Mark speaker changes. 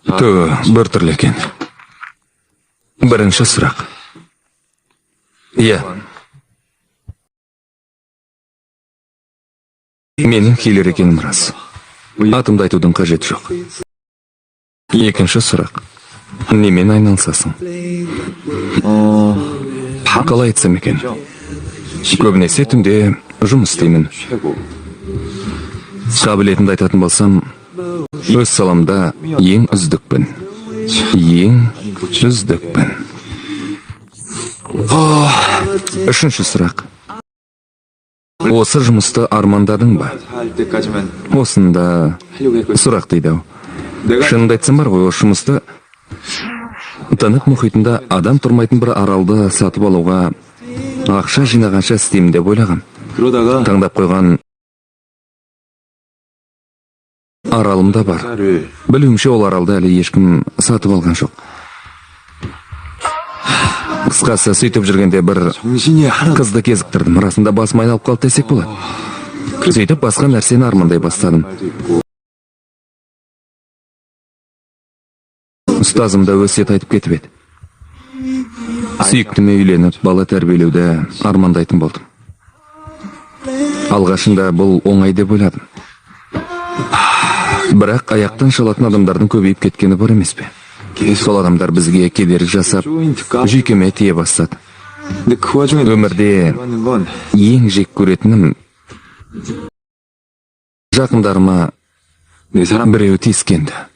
Speaker 1: bir түрлі екен. Бірінші сұрақ. Иә. Менің хилер екенім рас. Атымды айтудың қажеті жоқ. Екінші сұрақ. Немен айналысасың? Қалай айтсам екен? Көбінесе түнде жұмыс істеймін. Қабілетімді айтатын болсам, өз саламда ең үздікпін. Ең үздікпін. Үшінші сұрақ. Осы жұмысты армандадың ба? Осында сұрақ дейді-ау. Шынымды айтсам бар ғой, осы жұмысты Тынық мұхитында адам тұрмайтын бір аралды сатып алуға ақша жинағанша істеймін деп ойлағам. Таңдап қойған аралымда бар. Білуімше ол аралды әлі ешкім сатып алған жоқ. Қысқасы сөйтіп жүргенде бір қызды кезіктірдім. Расында басым айналып қалды десек болады. Сөйтіп басқа нәрсені армандай бастадым. Ұстазым да өсиет айтып кетіп еді. Сүйіктіме үйленіп, бала тәрбиелеуді армандайтын болдым. Алғашында бұл оңай деп ойладым. Бірақ аяқтан шалатын адамдардың көбейіп кеткені бар емес пе? Сол адамдар бізге кедергі жасап, жүйкеме тие бастады. Өмірде ең жек көретінім жақындарыма біреуі тиіскенді.